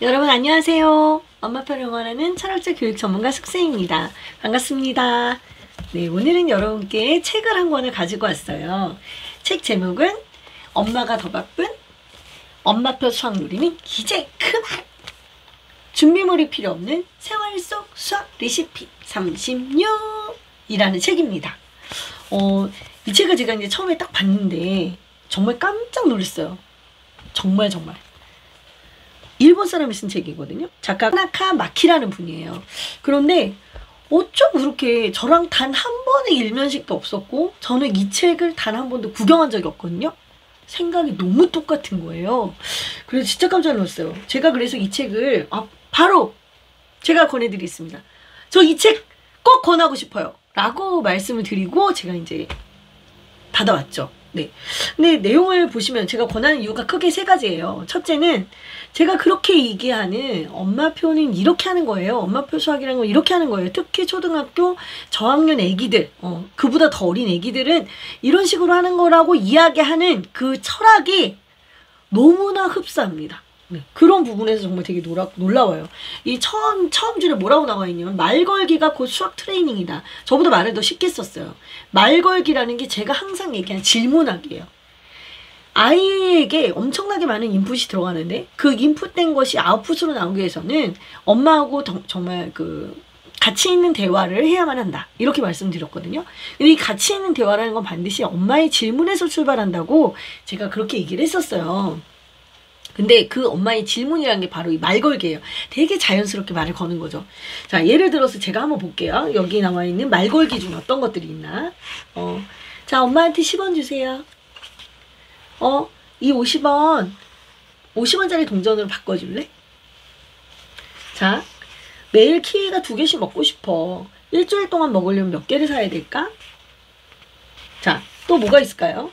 여러분 안녕하세요. 엄마표를 응원하는 철학적 교육 전문가 숙세입니다. 반갑습니다. 네, 오늘은 여러분께 책을 한 권을 가지고 왔어요. 책 제목은 엄마가 더 바쁜 엄마표 수학 놀이는 이제 그만! 준비물이 필요 없는 생활 속 수학 레시피 36이라는 책입니다. 이 책을 제가 이제 처음에 딱 봤는데 정말 깜짝 놀랐어요. 정말. 일본 사람이 쓴 책이거든요. 작가 타나카 마키라는 분이에요. 그런데 어쩜 그렇게 저랑 단 한 번의 일면식도 없었고 저는 이 책을 단 한 번도 구경한 적이 없거든요. 생각이 너무 똑같은 거예요. 그래서 진짜 깜짝 놀랐어요. 제가 그래서 이 책을 바로 제가 권해드리겠습니다. 저 이 책 꼭 권하고 싶어요 라고 말씀을 드리고 제가 이제 받아왔죠. 네. 근데 내용을 보시면 제가 권하는 이유가 크게 세 가지예요. 첫째는 제가 그렇게 얘기하는 엄마표는 이렇게 하는 거예요. 엄마표 수학이라는 건 이렇게 하는 거예요. 특히 초등학교 저학년 애기들, 그보다 더 어린 애기들은 이런 식으로 하는 거라고 이야기하는 그 철학이 너무나 흡사합니다. 네. 그런 부분에서 정말 되게 놀라워요. 이 처음 줄에 뭐라고 나와 있냐면 말 걸기가 곧 수학 트레이닝이다. 저보다 말을 더 쉽게 썼어요. 말 걸기라는 게 제가 항상 얘기하는 질문하기예요. 아이에게 엄청나게 많은 인풋이 들어가는데 그 인풋된 것이 아웃풋으로 나오기 위해서는 엄마하고 정말 가치 있는 대화를 해야만 한다. 이렇게 말씀드렸거든요. 근데 이 가치 있는 대화라는 건 반드시 엄마의 질문에서 출발한다고 제가 그렇게 얘기를 했었어요. 근데 그 엄마의 질문이라는 게 바로 이 말 걸기예요. 되게 자연스럽게 말을 거는 거죠. 자, 예를 들어서 제가 한번 볼게요. 여기 나와 있는 말 걸기 중에 어떤 것들이 있나. 자, 엄마한테 10원 주세요. 이 50원짜리 동전으로 바꿔줄래? 자, 매일 키위가 2개씩 먹고 싶어. 일주일 동안 먹으려면 몇 개를 사야 될까? 자, 또 뭐가 있을까요?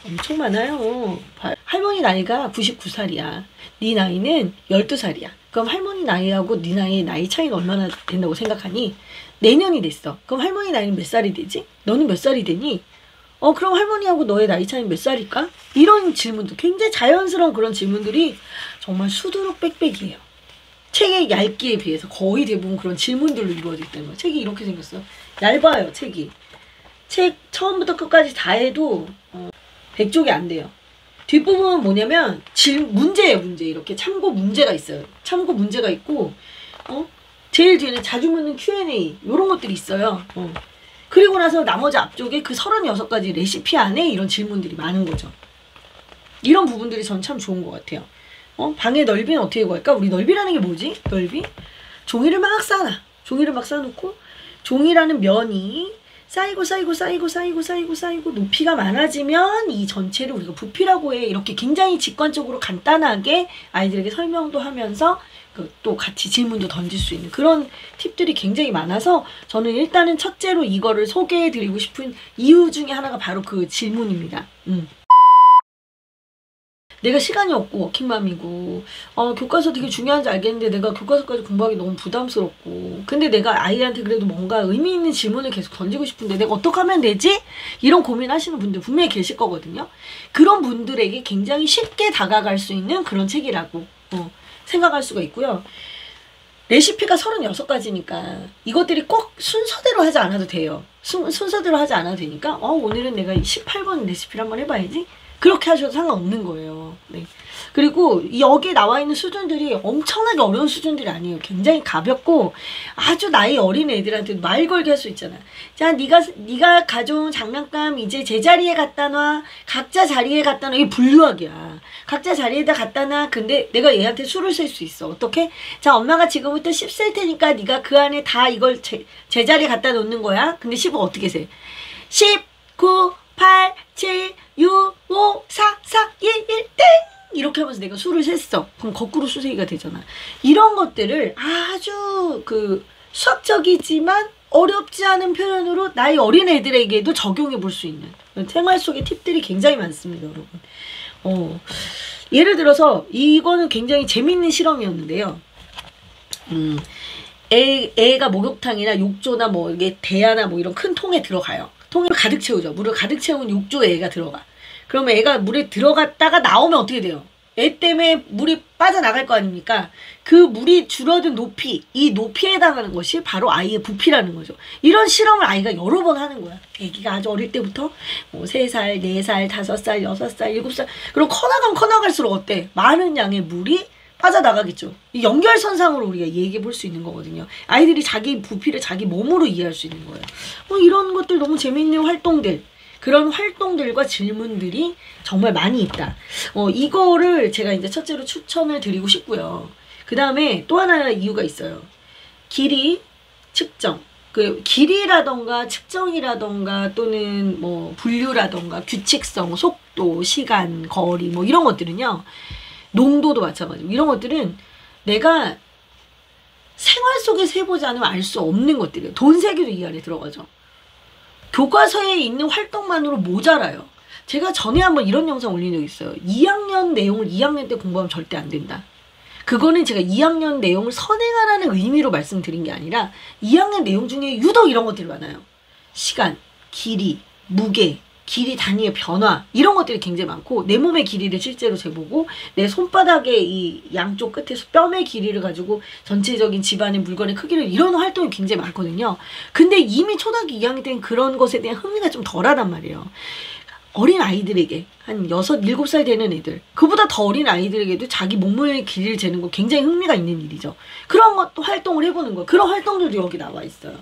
엄청 많아요. 할머니 나이가 99살이야. 네 나이는 12살이야. 그럼 할머니 나이하고 네 나이 차이가 얼마나 된다고 생각하니? 내년이 됐어. 그럼 할머니 나이는 몇 살이 되지? 너는 몇 살이 되니? 그럼 할머니하고 너의 나이 차이는 몇 살일까? 이런 질문도 굉장히 자연스러운 그런 질문들이 정말 수두룩 빽빽이에요. 책의 얇기에 비해서 거의 대부분 그런 질문들로 이루어져 있다는 거예요. 책이 이렇게 생겼어요. 얇아요, 책이. 책 처음부터 끝까지 다 해도 100쪽이 안 돼요. 뒷부분은 뭐냐면 문제예요, 문제. 이렇게 참고 문제가 있어요. 참고 문제가 있고 제일 뒤에는 자주 묻는 Q&A 이런 것들이 있어요. 그리고 나서 나머지 앞쪽에 그 36가지 레시피 안에 이런 질문들이 많은 거죠. 이런 부분들이 전 참 좋은 것 같아요. 방의 넓이는 어떻게 구할까? 우리 넓이라는 게 뭐지? 넓이? 종이를 막 쌓아놔. 종이를 막 쌓아놓고 종이라는 면이 쌓이고 높이가 많아지면 이 전체를 우리가 부피라고 해. 이렇게 굉장히 직관적으로 간단하게 아이들에게 설명도 하면서 또 같이 질문도 던질 수 있는 그런 팁들이 굉장히 많아서 저는 일단은 첫째로 이거를 소개해드리고 싶은 이유 중에 하나가 바로 그 질문입니다. 내가 시간이 없고 워킹맘이고 교과서 되게 중요한지 알겠는데 내가 교과서까지 공부하기 너무 부담스럽고 근데 내가 아이한테 그래도 뭔가 의미 있는 질문을 계속 던지고 싶은데 내가 어떻게 하면 되지? 이런 고민하시는 분들 분명히 계실 거거든요. 그런 분들에게 굉장히 쉽게 다가갈 수 있는 그런 책이라고 생각할 수가 있고요. 레시피가 36가지니까 이것들이 꼭 순서대로 하지 않아도 돼요. 순서대로 하지 않아도 되니까 오늘은 내가 18번 레시피를 한번 해봐야지. 그렇게 하셔도 상관없는 거예요. 네. 그리고 여기에 나와 있는 수준들이 엄청나게 어려운 수준들이 아니에요. 굉장히 가볍고 아주 나이 어린 애들한테도 말 걸게 할 수 있잖아. 자, 네가 가져온 장난감 이제 제자리에 갖다 놔. 각자 자리에 갖다 놔. 이게 분류학이야. 각자 자리에다 갖다 놔. 근데 내가 얘한테 수를 셀 수 있어. 어떻게? 자, 엄마가 지금부터 10 셀 테니까 네가 그 안에 다 이걸 제자리에 갖다 놓는 거야. 근데 10은 어떻게 세? 10, 9, 8, 7, 6, 5, 4, 4, 1, 1, 땡! 이렇게 하면서 내가 수를 셌어. 그럼 거꾸로 수세기가 되잖아. 이런 것들을 아주 수학적이지만 어렵지 않은 표현으로 나이 어린 애들에게도 적용해 볼 수 있는 생활 속의 팁들이 굉장히 많습니다, 여러분. 예를 들어서 이거는 굉장히 재밌는 실험이었는데요. 애가 목욕탕이나 욕조나 뭐 이게 대야나 뭐 이런 큰 통에 들어가요. 통을 가득 채우죠. 물을 가득 채운 욕조에 애가 들어가. 그러면 애가 물에 들어갔다가 나오면 어떻게 돼요? 애 때문에 물이 빠져나갈 거 아닙니까? 그 물이 줄어든 높이, 이 높이에 해당하는 것이 바로 아이의 부피라는 거죠. 이런 실험을 아이가 여러 번 하는 거야. 애기가 아주 어릴 때부터 뭐 3살, 4살, 5살, 6살, 7살 그리고 커나가면 커나갈수록 어때? 많은 양의 물이 빠져나가겠죠. 이 연결선상으로 우리가 얘기해 볼 수 있는 거거든요. 아이들이 자기 부피를 자기 몸으로 이해할 수 있는 거예요. 이런 것들 너무 재미있는 활동들, 그런 활동들과 질문들이 정말 많이 있다. 이거를 제가 이제 첫째로 추천을 드리고 싶고요. 그 다음에 또 하나 이유가 있어요. 길이 측정. 그 길이라던가 측정이라던가 또는 뭐 분류라던가 규칙성, 속도, 시간, 거리 뭐 이런 것들은요. 농도도 마찬가지고 이런 것들은 내가 생활 속에서 해보지 않으면 알 수 없는 것들이에요. 돈 세기도 이 안에 들어가죠. 교과서에 있는 활동만으로 모자라요. 제가 전에 한번 이런 영상 올린 적 있어요. 2학년 내용을 2학년 때 공부하면 절대 안 된다. 그거는 제가 2학년 내용을 선행하라는 의미로 말씀드린 게 아니라 2학년 내용 중에 유독 이런 것들이 많아요. 시간, 길이, 무게, 길이 단위의 변화 이런 것들이 굉장히 많고 내 몸의 길이를 실제로 재보고 내 손바닥의 이 양쪽 끝에서 뺨의 길이를 가지고 전체적인 집안의 물건의 크기를 이런 활동이 굉장히 많거든요. 근데 이미 초등학교 2학년 때는 그런 것에 대한 흥미가 좀 덜하단 말이에요. 어린 아이들에게 한 6, 7살 되는 애들 그보다 더 어린 아이들에게도 자기 몸의 길이를 재는 거 굉장히 흥미가 있는 일이죠. 그런 것도 활동을 해보는 거예요. 그런 활동들도 여기 나와 있어요.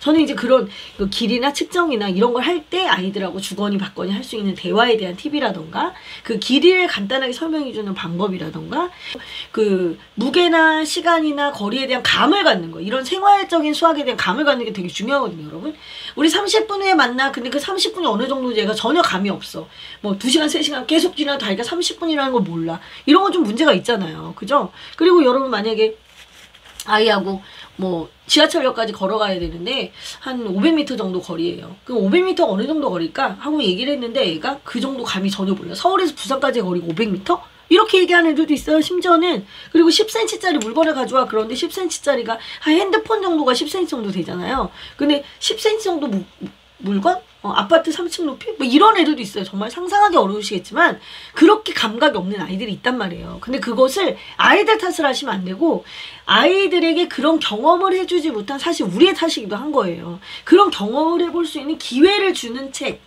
저는 이제 그런 길이나 측정이나 이런 걸 할 때 아이들하고 주거니 받거니 할 수 있는 대화에 대한 팁이라던가 그 길이를 간단하게 설명해주는 방법이라던가 그 무게나 시간이나 거리에 대한 감을 갖는 거 이런 생활적인 수학에 대한 감을 갖는 게 되게 중요하거든요. 여러분 우리 30분 후에 만나. 근데 그 30분이 어느 정도인지 얘가 전혀 감이 없어. 뭐 2시간 3시간 계속 지나도 아이가 30분이라는 걸 몰라. 이런 건 좀 문제가 있잖아요. 그죠? 그리고 여러분 만약에 아이하고 뭐 지하철역까지 걸어가야 되는데 한 500m 정도 거리예요. 그럼 500m 어느 정도 거리일까? 하고 얘기를 했는데 애가 그 정도 감이 전혀 몰라. 서울에서 부산까지 거리가 500m? 이렇게 얘기하는 애들도 있어요. 심지어는. 그리고 10cm짜리 물건을 가져와. 그런데 10cm짜리가 한 핸드폰 정도가 10cm 정도 되잖아요. 근데 10cm 정도 물건? 아파트 3층 높이? 뭐 이런 애들도 있어요. 정말 상상하기 어려우시겠지만 그렇게 감각이 없는 아이들이 있단 말이에요. 근데 그것을 아이들 탓을 하시면 안 되고 아이들에게 그런 경험을 해주지 못한 사실 우리의 탓이기도 한 거예요. 그런 경험을 해볼 수 있는 기회를 주는 책.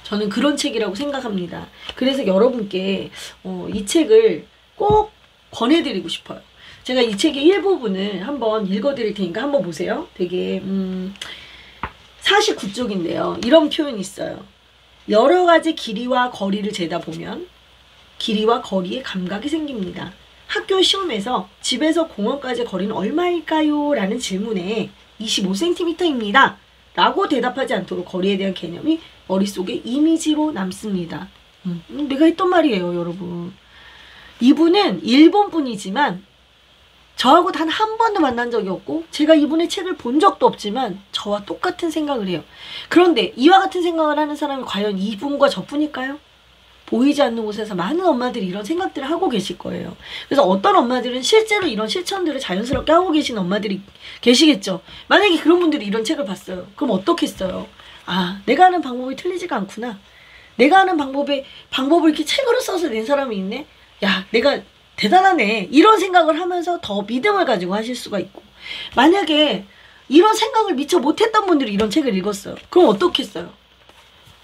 저는 그런 책이라고 생각합니다. 그래서 여러분께 이 책을 꼭 권해드리고 싶어요. 제가 이 책의 일부분을 한번 읽어드릴 테니까 한번 보세요. 되게 49쪽인데요. 이런 표현이 있어요. 여러 가지 길이와 거리를 재다 보면 길이와 거리의 감각이 생깁니다. 학교 시험에서 집에서 공원까지 거리는 얼마일까요? 라는 질문에 25cm입니다. 라고 대답하지 않도록 거리에 대한 개념이 머릿속에 이미지로 남습니다. 내가 했던 말이에요, 여러분. 이분은 일본 분이지만 저하고 단 한 번도 만난 적이 없고 제가 이분의 책을 본 적도 없지만 저와 똑같은 생각을 해요. 그런데 이와 같은 생각을 하는 사람이 과연 이분과 저뿐일까요? 보이지 않는 곳에서 많은 엄마들이 이런 생각들을 하고 계실 거예요. 그래서 어떤 엄마들은 실제로 이런 실천들을 자연스럽게 하고 계신 엄마들이 계시겠죠. 만약에 그런 분들이 이런 책을 봤어요. 그럼 어떻겠어요? 아, 내가 하는 방법이 틀리지가 않구나. 내가 하는 방법을 이렇게 책으로 써서 낸 사람이 있네? 야, 내가 대단하네. 이런 생각을 하면서 더 믿음을 가지고 하실 수가 있고 만약에 이런 생각을 미처 못했던 분들이 이런 책을 읽었어요. 그럼 어떻겠어요?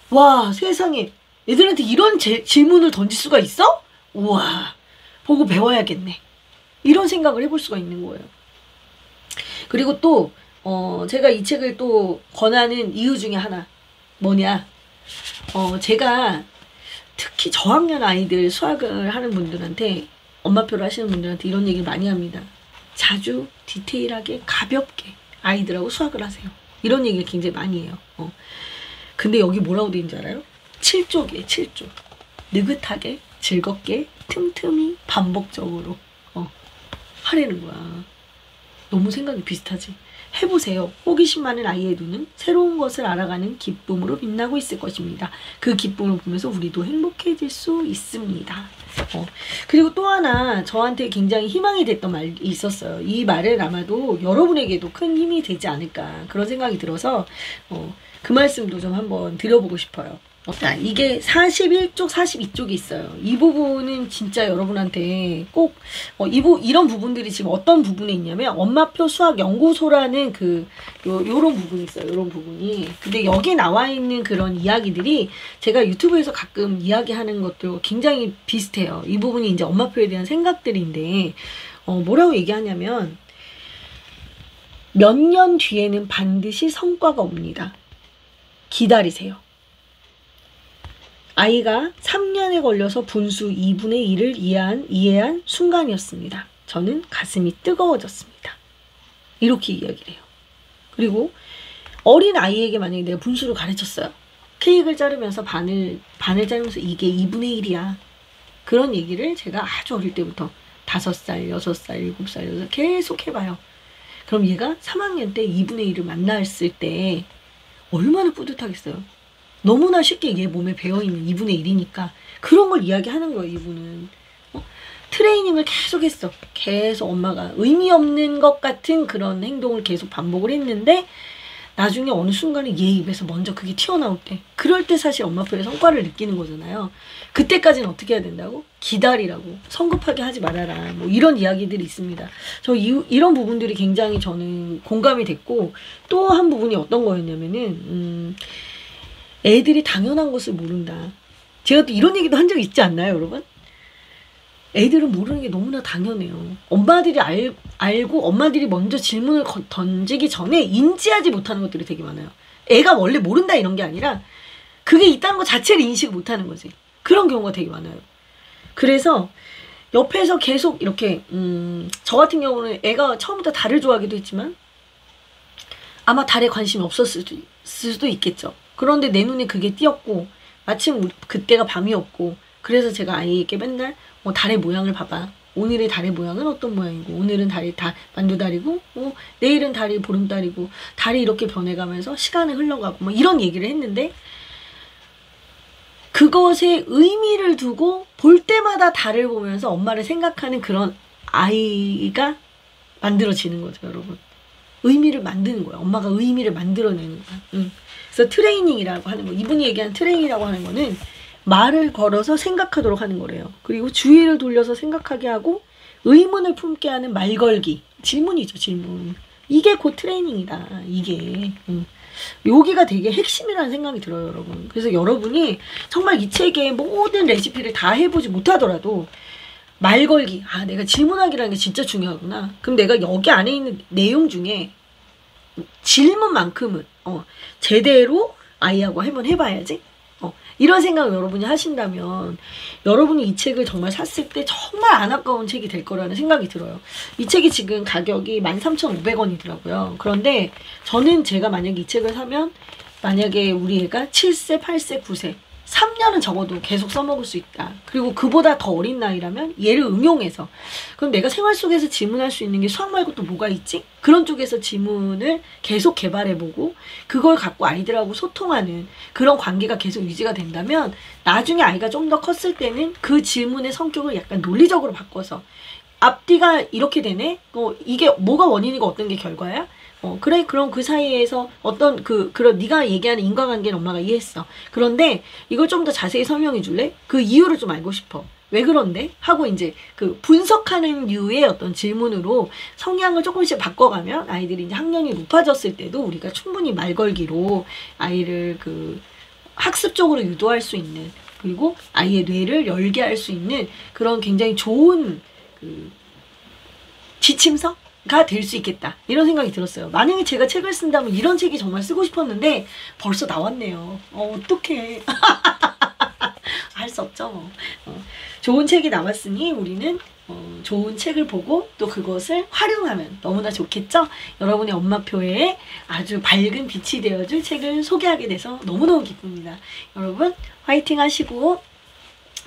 와, 세상에 애들한테 이런 질문을 던질 수가 있어? 우와, 보고 배워야겠네. 이런 생각을 해볼 수가 있는 거예요. 그리고 또 제가 이 책을 또 권하는 이유 중에 하나 뭐냐, 제가 특히 저학년 아이들 수학을 하는 분들한테 엄마표를 하시는 분들한테 이런 얘기를 많이 합니다. 자주 디테일하게 가볍게 아이들하고 수학을 하세요. 이런 얘기를 굉장히 많이 해요. 근데 여기 뭐라고 되어 있는 줄 알아요? 7쪽이에요. 7쪽. 느긋하게 즐겁게 틈틈이 반복적으로 하라는 거야. 너무 생각이 비슷하지? 해보세요. 호기심 많은 아이의 눈은 새로운 것을 알아가는 기쁨으로 빛나고 있을 것입니다. 그 기쁨을 보면서 우리도 행복해질 수 있습니다. 그리고 또 하나 저한테 굉장히 희망이 됐던 말이 있었어요. 이 말은 아마도 여러분에게도 큰 힘이 되지 않을까 그런 생각이 들어서 그 말씀도 좀 한번 드려보고 싶어요. 자, 이게 41쪽, 42쪽이 있어요. 이 부분은 진짜 여러분한테 꼭, 이런 부분들이 지금 어떤 부분에 있냐면, 엄마표 수학 연구소라는 요런 부분이 있어요. 요런 부분이. 근데 여기 나와 있는 그런 이야기들이 제가 유튜브에서 가끔 이야기하는 것도 굉장히 비슷해요. 이 부분이 이제 엄마표에 대한 생각들인데, 뭐라고 얘기하냐면, 몇 년 뒤에는 반드시 성과가 옵니다. 기다리세요. 아이가 3년에 걸려서 분수 2분의 1을 이해한 순간이었습니다. 저는 가슴이 뜨거워졌습니다. 이렇게 이야기를 해요. 그리고 어린 아이에게 만약에 내가 분수를 가르쳤어요. 케이크를 자르면서 반을 자르면서 이게 2분의 1이야. 그런 얘기를 제가 아주 어릴 때부터 5살, 6살, 7살, 8살 계속 해봐요. 그럼 얘가 3학년 때 2분의 1을 만났을 때 얼마나 뿌듯하겠어요. 너무나 쉽게 얘 몸에 배어있는 2분의 1이니까 그런 걸 이야기하는 거예요. 이분은 트레이닝을 계속 했어. 계속 엄마가 의미 없는 것 같은 그런 행동을 계속 반복을 했는데 나중에 어느 순간에 얘 입에서 먼저 그게 튀어나올 때, 그럴 때 사실 엄마표의 성과를 느끼는 거잖아요. 그때까지는 어떻게 해야 된다고? 기다리라고. 성급하게 하지 말아라. 뭐 이런 이야기들이 있습니다. 저 이런 부분들이 굉장히 저는 공감이 됐고, 또 한 부분이 어떤 거였냐면은 애들이 당연한 것을 모른다. 제가 또 이런 얘기도 한 적 있지 않나요, 여러분? 애들은 모르는 게 너무나 당연해요. 엄마들이 알고 엄마들이 먼저 질문을 던지기 전에 인지하지 못하는 것들이 되게 많아요. 애가 원래 모른다 이런 게 아니라 그게 있다는 것 자체를 인식 못하는 거지. 그런 경우가 되게 많아요. 그래서 옆에서 계속 이렇게 저 같은 경우는 애가 처음부터 달을 좋아하기도 했지만 아마 달에 관심이 없었을 수도 있겠죠. 그런데 내 눈에 그게 띄었고 마침 그때가 밤이었고 그래서 제가 아이에게 맨날 달의 모양을 봐봐. 오늘의 달의 모양은 어떤 모양이고 오늘은 달이 만두달이고 내일은 달이 보름달이고 달이 이렇게 변해가면서 시간이 흘러가고 뭐 이런 얘기를 했는데 그것에 의미를 두고 볼 때마다 달을 보면서 엄마를 생각하는 그런 아이가 만들어지는 거죠, 여러분. 의미를 만드는 거예요. 엄마가 의미를 만들어내는 거야. 그래서 트레이닝이라고 하는 거, 이분이 얘기한 트레이닝이라고 하는 거는 말을 걸어서 생각하도록 하는 거래요. 그리고 주의를 돌려서 생각하게 하고 의문을 품게 하는 말 걸기. 질문이죠, 질문. 이게 곧 트레이닝이다. 이게. 여기가 되게 핵심이라는 생각이 들어요, 여러분. 그래서 여러분이 정말 이 책의 모든 레시피를 다 해보지 못하더라도 말 걸기. 아, 내가 질문하기라는 게 진짜 중요하구나. 그럼 내가 여기 안에 있는 내용 중에 질문만큼은 제대로 아이하고 한번 해봐야지. 이런 생각을 여러분이 하신다면 여러분이 이 책을 정말 샀을 때 정말 안 아까운 책이 될 거라는 생각이 들어요. 이 책이 지금 가격이 13,500원이더라고요. 그런데 저는 제가 만약에 이 책을 사면 만약에 우리 애가 7세, 8세, 9세 3년은 적어도 계속 써먹을 수 있다. 그리고 그보다 더 어린 나이라면 얘를 응용해서 그럼 내가 생활 속에서 질문할 수 있는 게 수학 말고 또 뭐가 있지? 그런 쪽에서 질문을 계속 개발해보고 그걸 갖고 아이들하고 소통하는 그런 관계가 계속 유지가 된다면 나중에 아이가 좀 더 컸을 때는 그 질문의 성격을 약간 논리적으로 바꿔서 앞뒤가 이렇게 되네? 이게 뭐가 원인이고 어떤 게 결과야? 그래, 그럼 그 사이에서 어떤 그런 네가 얘기하는 인과관계는 엄마가 이해했어. 그런데 이걸 좀 더 자세히 설명해 줄래? 그 이유를 좀 알고 싶어. 왜 그런데? 하고 이제 그 분석하는 류의 어떤 질문으로 성향을 조금씩 바꿔가면 아이들이 이제 학년이 높아졌을 때도 우리가 충분히 말 걸기로 아이를 학습적으로 유도할 수 있는 그리고 아이의 뇌를 열게 할 수 있는 그런 굉장히 좋은 지침서가 될 수 있겠다 이런 생각이 들었어요. 만약에 제가 책을 쓴다면 이런 책이 정말 쓰고 싶었는데 벌써 나왔네요. 어떡해. 할 수 없죠 뭐. 좋은 책이 나왔으니 우리는 좋은 책을 보고 또 그것을 활용하면 너무나 좋겠죠. 여러분의 엄마표에 아주 밝은 빛이 되어줄 책을 소개하게 돼서 너무너무 기쁩니다. 여러분 화이팅 하시고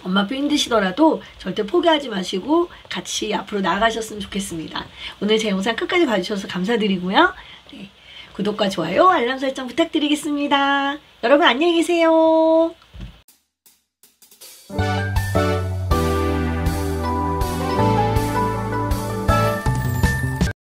엄마표 힘드시더라도 절대 포기하지 마시고 같이 앞으로 나아가셨으면 좋겠습니다. 오늘 제 영상 끝까지 봐주셔서 감사드리고요. 네, 구독과 좋아요, 알람 설정 부탁드리겠습니다. 여러분 안녕히 계세요.